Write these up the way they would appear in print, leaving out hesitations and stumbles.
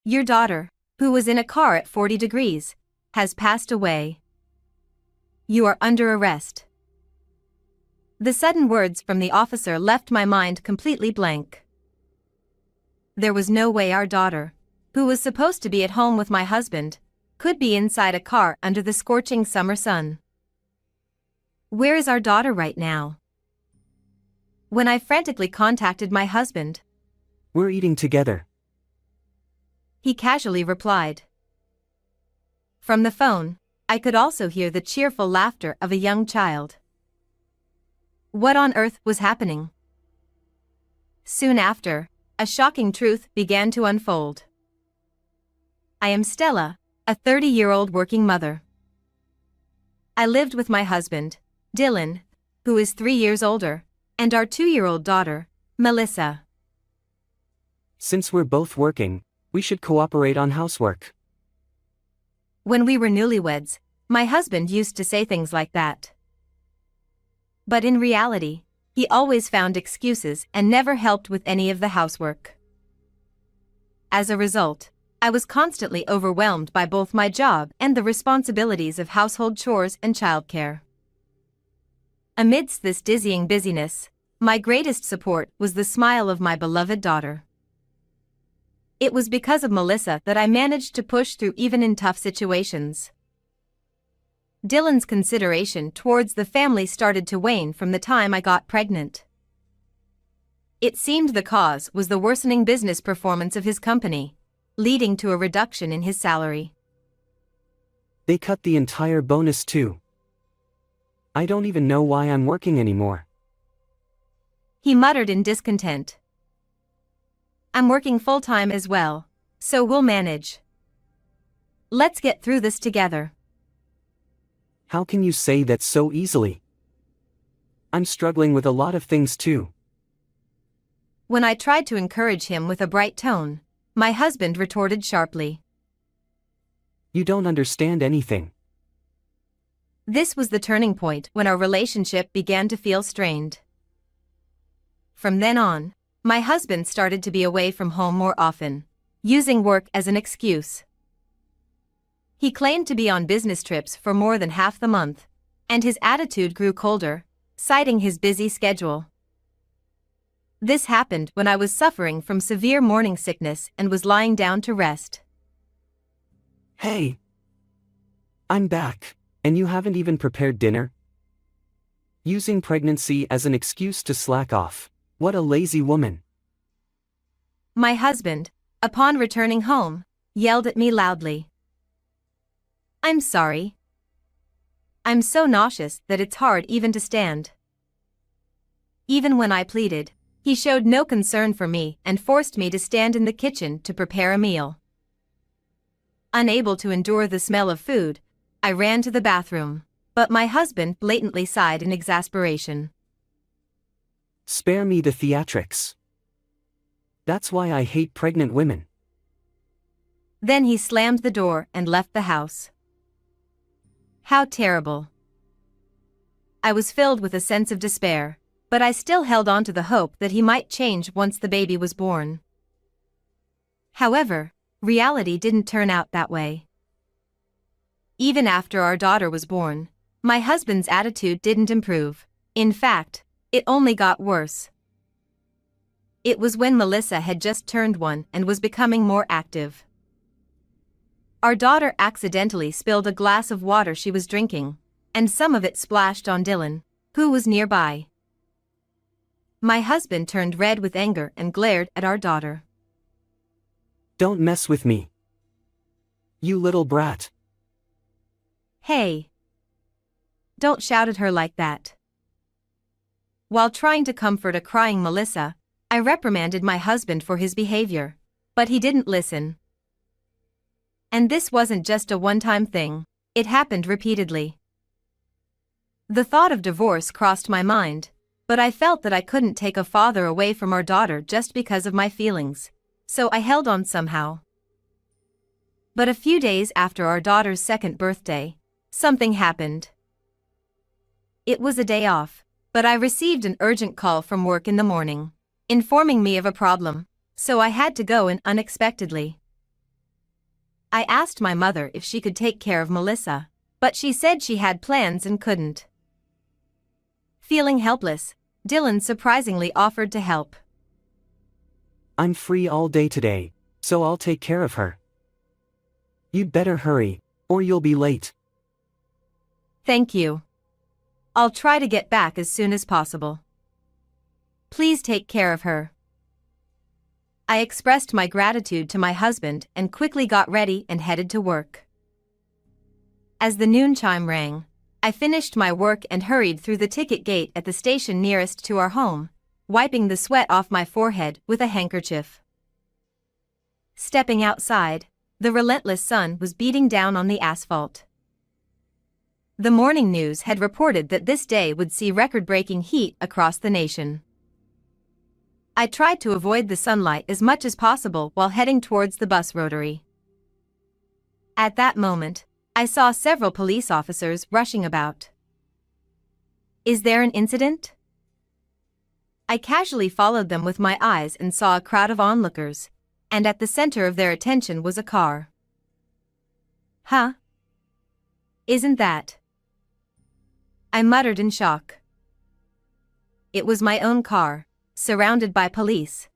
Your daughter, who was in a car at 40 degrees, has passed away. You are under arrest." The sudden words from the officer left my mind completely blank. There was no way our daughter, who was supposed to be at home with my husband, could be inside a car under the scorching summer sun. Where is our daughter right now? When I frantically contacted my husband, "We're eating together," he casually replied. From the phone, I could also hear the cheerful laughter of a young child. What on earth was happening? Soon after, a shocking truth began to unfold. I am Stella, a 30-year-old working mother. I lived with my husband, Dylan, who is 3 years older, and our 2-year-old daughter, Melissa. "Since we're both working, we should cooperate on housework." When we were newlyweds, my husband used to say things like that. But in reality, he always found excuses and never helped with any of the housework. As a result, I was constantly overwhelmed by both my job and the responsibilities of household chores and childcare. Amidst this dizzying busyness, my greatest support was the smile of my beloved daughter. It was because of Melissa that I managed to push through even in tough situations. Dylan's consideration towards the family started to wane from the time I got pregnant. It seemed the cause was the worsening business performance of his company, leading to a reduction in his salary. "They cut the entire bonus too. I don't even know why I'm working anymore," he muttered in discontent. "I'm working full-time as well, so we'll manage. Let's get through this together." "How can you say that so easily? I'm struggling with a lot of things too." When I tried to encourage him with a bright tone, my husband retorted sharply. "You don't understand anything." This was the turning point when our relationship began to feel strained. From then on, my husband started to be away from home more often, using work as an excuse. He claimed to be on business trips for more than half the month, and his attitude grew colder, citing his busy schedule. This happened when I was suffering from severe morning sickness and was lying down to rest. "Hey, I'm back, and you haven't even prepared dinner?" Using pregnancy as an excuse to slack off. What a lazy woman. My husband, upon returning home, yelled at me loudly. "I'm sorry. I'm so nauseous that it's hard even to stand." Even when I pleaded, he showed no concern for me and forced me to stand in the kitchen to prepare a meal. Unable to endure the smell of food, I ran to the bathroom, but my husband blatantly sighed in exasperation. "Spare me the theatrics. That's why I hate pregnant women." Then he slammed the door and left the house. How terrible. I was filled with a sense of despair, but I still held on to the hope that he might change once the baby was born. However, reality didn't turn out that way. Even after our daughter was born, my husband's attitude didn't improve. In fact, it only got worse. It was when Melissa had just turned 1 and was becoming more active. Our daughter accidentally spilled a glass of water she was drinking, and some of it splashed on Dylan, who was nearby. My husband turned red with anger and glared at our daughter. "Don't mess with me. You little brat." Hey! Don't shout at her like that. While trying to comfort a crying Melissa, I reprimanded my husband for his behavior, but he didn't listen. And this wasn't just a one-time thing, it happened repeatedly. The thought of divorce crossed my mind, but I felt that I couldn't take a father away from our daughter just because of my feelings, so I held on somehow. But a few days after our daughter's 2nd birthday, something happened. It was a day off, but I received an urgent call from work in the morning, informing me of a problem, so I had to go in unexpectedly. I asked my mother if she could take care of Melissa, but she said she had plans and couldn't. Feeling helpless, Dylan surprisingly offered to help. I'm free all day today, so I'll take care of her. You'd better hurry, or you'll be late. Thank you. I'll try to get back as soon as possible. Please take care of her. I expressed my gratitude to my husband and quickly got ready and headed to work. As the noon chime rang, I finished my work and hurried through the ticket gate at the station nearest to our home, wiping the sweat off my forehead with a handkerchief. Stepping outside, the relentless sun was beating down on the asphalt. The morning news had reported that this day would see record-breaking heat across the nation. I tried to avoid the sunlight as much as possible while heading towards the bus rotary. At that moment, I saw several police officers rushing about. Is there an incident? I casually followed them with my eyes and saw a crowd of onlookers, and at the center of their attention was a car. Huh? Isn't that? I muttered in shock. It was my own car, surrounded by police.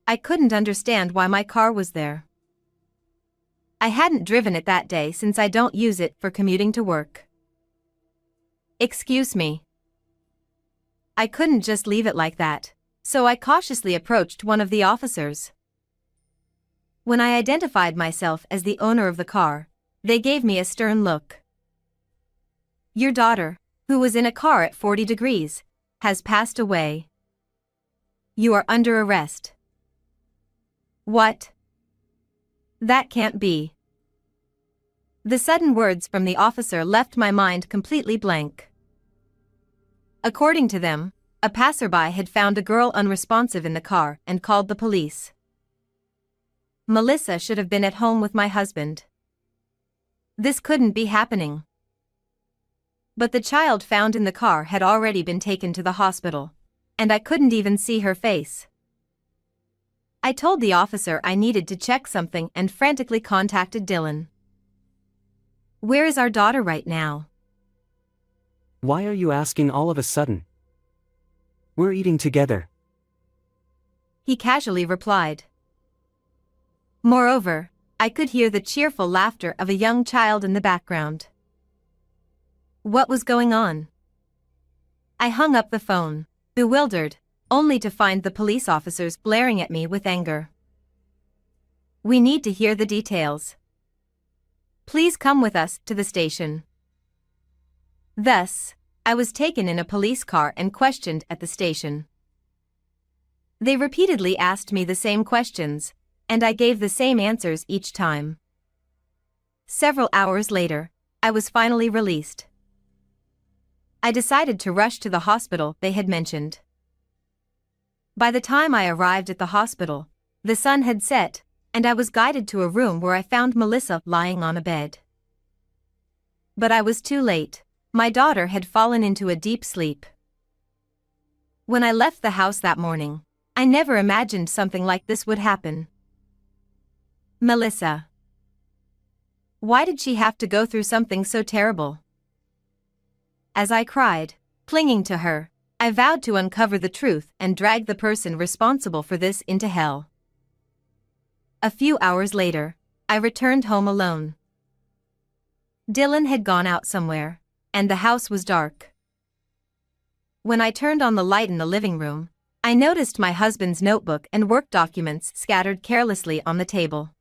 I couldn't understand why my car was there. I hadn't driven it that day since I don't use it for commuting to work. Excuse me. I couldn't just leave it like that, so I cautiously approached one of the officers. When I identified myself as the owner of the car, they gave me a stern look. Your daughter, who was in a car at 40 degrees, has passed away. You are under arrest. What? That can't be. The sudden words from the officer left my mind completely blank. According to them, a passerby had found a girl unresponsive in the car and called the police. Melissa should have been at home with my husband. This couldn't be happening. But the child found in the car had already been taken to the hospital, and I couldn't even see her face. I told the officer I needed to check something and frantically contacted Dylan. Where is our daughter right now? Why are you asking all of a sudden? We're eating together. He casually replied. Moreover, I could hear the cheerful laughter of a young child in the background. What was going on? I hung up the phone, bewildered, only to find the police officers glaring at me with anger. We need to hear the details. Please come with us to the station. Thus, I was taken in a police car and questioned at the station. They repeatedly asked me the same questions, and I gave the same answers each time. Several hours later, I was finally released. I decided to rush to the hospital they had mentioned. By the time I arrived at the hospital, the sun had set, and I was guided to a room where I found Melissa lying on a bed. But I was too late. My daughter had fallen into a deep sleep. When I left the house that morning, I never imagined something like this would happen. Melissa. Why did she have to go through something so terrible? As I cried, clinging to her, I vowed to uncover the truth and drag the person responsible for this into hell. A few hours later, I returned home alone. Dylan had gone out somewhere, and the house was dark. When I turned on the light in the living room, I noticed my husband's notebook and work documents scattered carelessly on the table.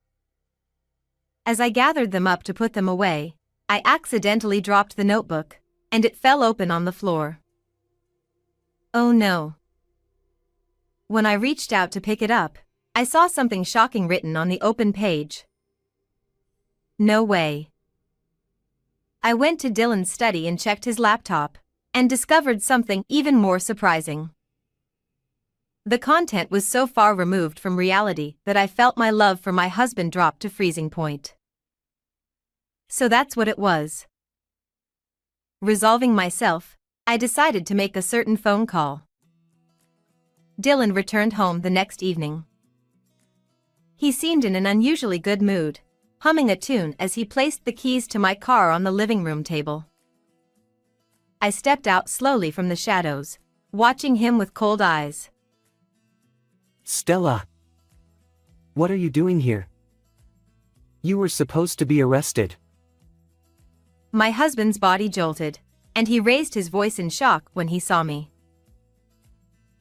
As I gathered them up to put them away, I accidentally dropped the notebook, and it fell open on the floor. Oh no. When I reached out to pick it up, I saw something shocking written on the open page. No way. I went to Dylan's study and checked his laptop, and discovered something even more surprising. The content was so far removed from reality that I felt my love for my husband drop to freezing point. So that's what it was. Resolving myself, I decided to make a certain phone call. Dylan returned home the next evening. He seemed in an unusually good mood, humming a tune as he placed the keys to my car on the living room table. I stepped out slowly from the shadows, watching him with cold eyes. Stella. What are you doing here? You were supposed to be arrested. My husband's body jolted, and he raised his voice in shock when he saw me.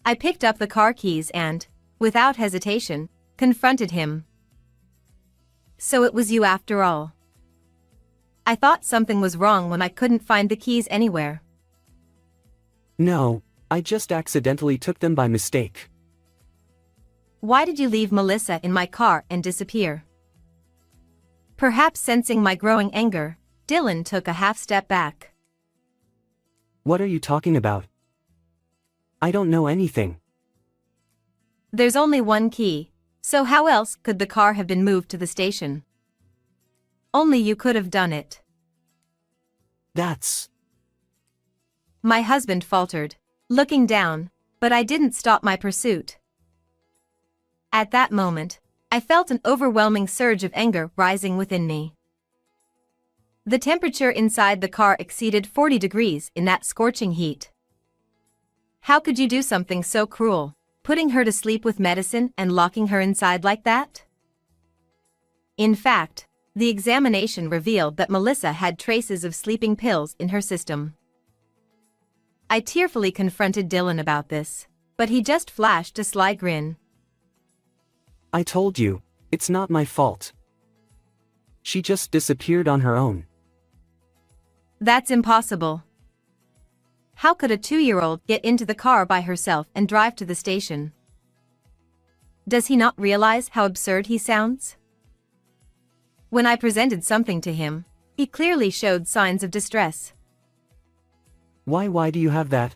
I picked up the car keys and, without hesitation, confronted him. So it was you after all. I thought something was wrong when I couldn't find the keys anywhere. No, I just accidentally took them by mistake. Why did you leave Melissa in my car and disappear? Perhaps sensing my growing anger, Dylan took a half step back. What are you talking about? I don't know anything. There's only one key, so how else could the car have been moved to the station? Only you could have done it. That's... My husband faltered, looking down, but I didn't stop my pursuit. At that moment, I felt an overwhelming surge of anger rising within me. The temperature inside the car exceeded 40 degrees in that scorching heat. How could you do something so cruel, putting her to sleep with medicine and locking her inside like that? In fact, the examination revealed that Melissa had traces of sleeping pills in her system. I tearfully confronted Dylan about this, but he just flashed a sly grin. I told you, it's not my fault. She just disappeared on her own. That's impossible. How could a 2-year-old get into the car by herself and drive to the station? Does he not realize how absurd he sounds? When I presented something to him, he clearly showed signs of distress. Why do you have that?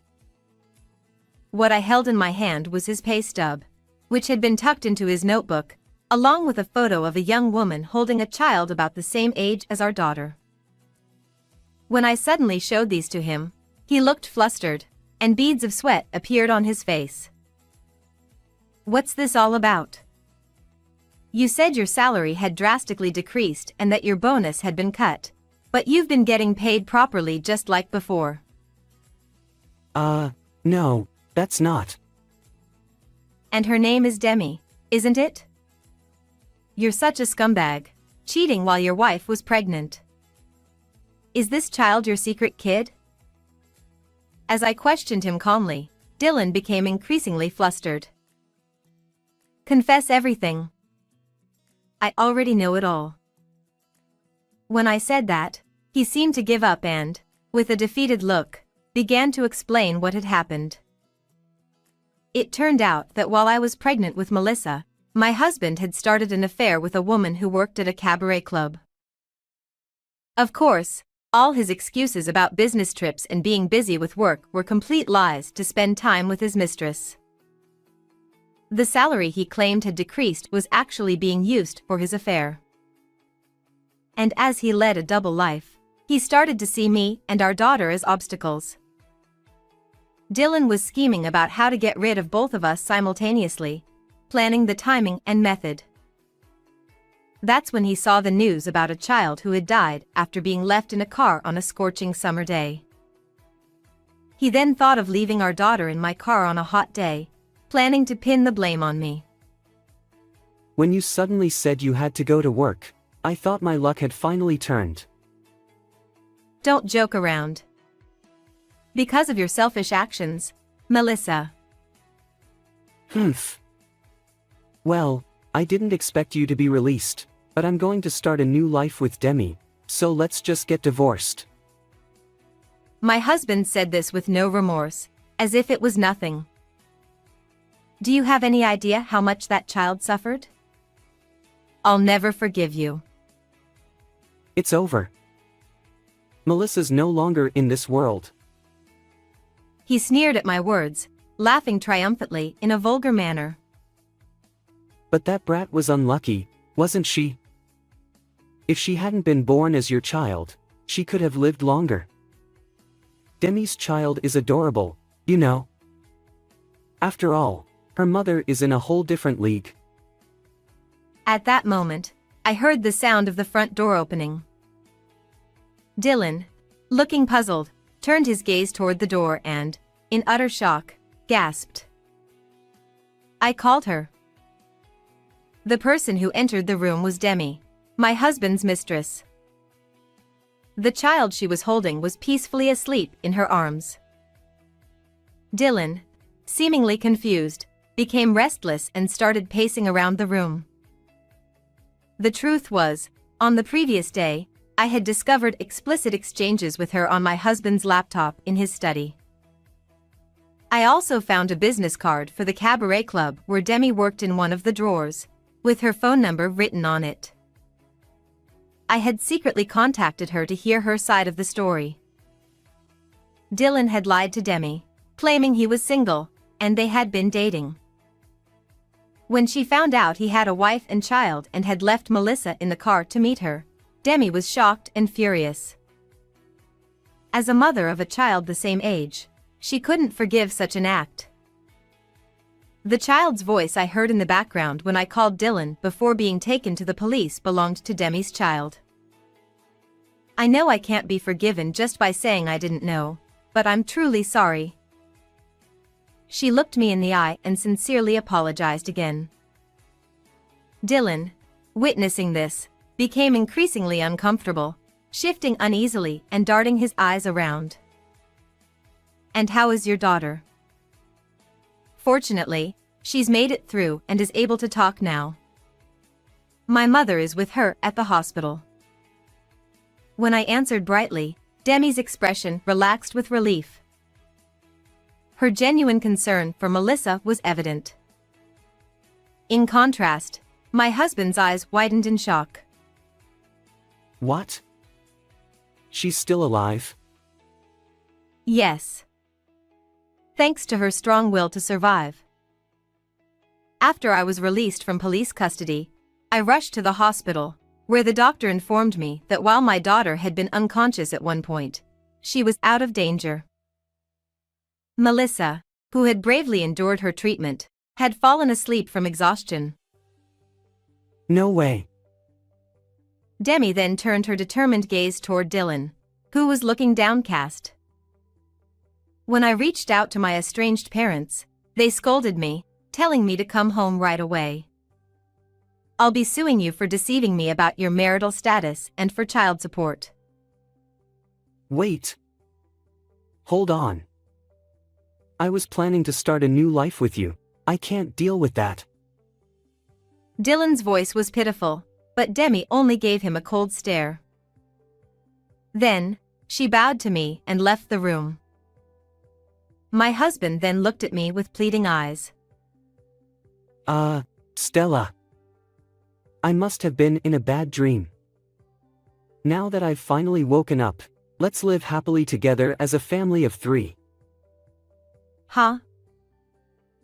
What I held in my hand was his pay stub, which had been tucked into his notebook, along with a photo of a young woman holding a child about the same age as our daughter. When I suddenly showed these to him, he looked flustered, and beads of sweat appeared on his face. What's this all about? You said your salary had drastically decreased and that your bonus had been cut, but you've been getting paid properly just like before. No, that's not. And her name is Demi, isn't it? You're such a scumbag, cheating while your wife was pregnant. Is this child your secret kid? As I questioned him calmly, Dylan became increasingly flustered. Confess everything. I already know it all. When I said that, he seemed to give up and, with a defeated look, began to explain what had happened. It turned out that while I was pregnant with Melissa, my husband had started an affair with a woman who worked at a cabaret club. Of course, all his excuses about business trips and being busy with work were complete lies to spend time with his mistress. The salary he claimed had decreased was actually being used for his affair. And as he led a double life, he started to see me and our daughter as obstacles. Dylan was scheming about how to get rid of both of us simultaneously, planning the timing and method. That's when he saw the news about a child who had died after being left in a car on a scorching summer day. He then thought of leaving our daughter in my car on a hot day, planning to pin the blame on me. When you suddenly said you had to go to work, I thought my luck had finally turned. Don't joke around. Because of your selfish actions, Melissa. Well, I didn't expect you to be released, but I'm going to start a new life with Demi, so let's just get divorced. My husband said this with no remorse, as if it was nothing. Do you have any idea how much that child suffered? I'll never forgive you. It's over. Melissa's no longer in this world. He sneered at my words, laughing triumphantly in a vulgar manner. But that brat was unlucky, wasn't she? If she hadn't been born as your child, she could have lived longer. Demi's child is adorable, you know. After all, her mother is in a whole different league. At that moment, I heard the sound of the front door opening. Dylan, looking puzzled, turned his gaze toward the door and, in utter shock, gasped. I called her. The person who entered the room was Demi, my husband's mistress. The child she was holding was peacefully asleep in her arms. Dylan, seemingly confused, became restless and started pacing around the room. The truth was, on the previous day, I had discovered explicit exchanges with her on my husband's laptop in his study. I also found a business card for the cabaret club where Demi worked in one of the drawers, with her phone number written on it. I had secretly contacted her to hear her side of the story. Dylan had lied to Demi, claiming he was single, and they had been dating. When she found out he had a wife and child and had left Melissa in the car to meet her, Demi was shocked and furious. As a mother of a child the same age, she couldn't forgive such an act. The child's voice I heard in the background when I called Dylan before being taken to the police belonged to Demi's child. I know I can't be forgiven just by saying I didn't know, but I'm truly sorry. She looked me in the eye and sincerely apologized again. Dylan, witnessing this, became increasingly uncomfortable, shifting uneasily and darting his eyes around. And how is your daughter? Fortunately, she's made it through and is able to talk now. My mother is with her at the hospital. When I answered brightly, Demi's expression relaxed with relief. Her genuine concern for Melissa was evident. In contrast, my husband's eyes widened in shock. What? She's still alive? Yes. Thanks to her strong will to survive. After I was released from police custody, I rushed to the hospital, where the doctor informed me that while my daughter had been unconscious at one point, she was out of danger. Melissa, who had bravely endured her treatment, had fallen asleep from exhaustion. No way. Demi then turned her determined gaze toward Dylan, who was looking downcast. When I reached out to my estranged parents, they scolded me, telling me to come home right away. I'll be suing you for deceiving me about your marital status and for child support. Wait. Hold on. I was planning to start a new life with you. I can't deal with that. Dylan's voice was pitiful, but Demi only gave him a cold stare. Then, she bowed to me and left the room. My husband then looked at me with pleading eyes. Stella. I must have been in a bad dream. Now that I've finally woken up, let's live happily together as a family of 3. Huh?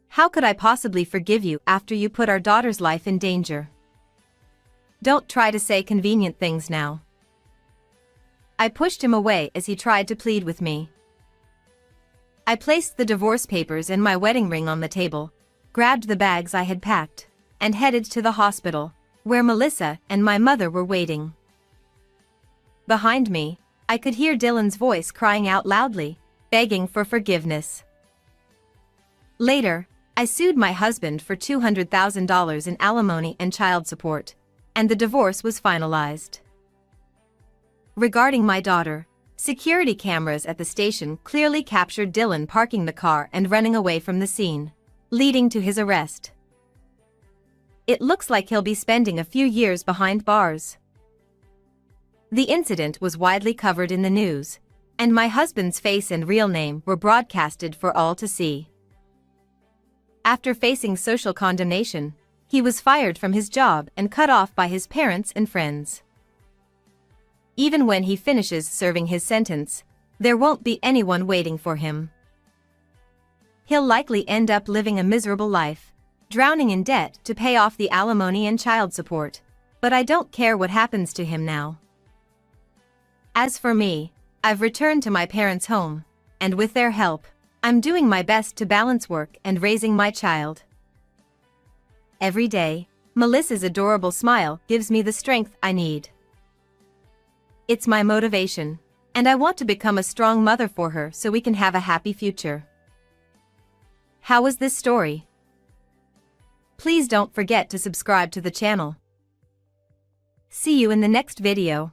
How could I possibly forgive you after you put our daughter's life in danger? Don't try to say convenient things now. I pushed him away as he tried to plead with me. I placed the divorce papers and my wedding ring on the table, grabbed the bags I had packed, and headed to the hospital, where Melissa and my mother were waiting. Behind me, I could hear Dylan's voice crying out loudly, begging for forgiveness. Later, I sued my husband for $200,000 in alimony and child support, and the divorce was finalized. Regarding my daughter, security cameras at the station clearly captured Dylan parking the car and running away from the scene, leading to his arrest. It looks like he'll be spending a few years behind bars. The incident was widely covered in the news, and my husband's face and real name were broadcasted for all to see. After facing social condemnation, he was fired from his job and cut off by his parents and friends. Even when he finishes serving his sentence, there won't be anyone waiting for him. He'll likely end up living a miserable life, drowning in debt to pay off the alimony and child support, but I don't care what happens to him now. As for me, I've returned to my parents' home, and with their help, I'm doing my best to balance work and raising my child. Every day, Melissa's adorable smile gives me the strength I need. It's my motivation, and I want to become a strong mother for her so we can have a happy future. How was this story? Please don't forget to subscribe to the channel. See you in the next video.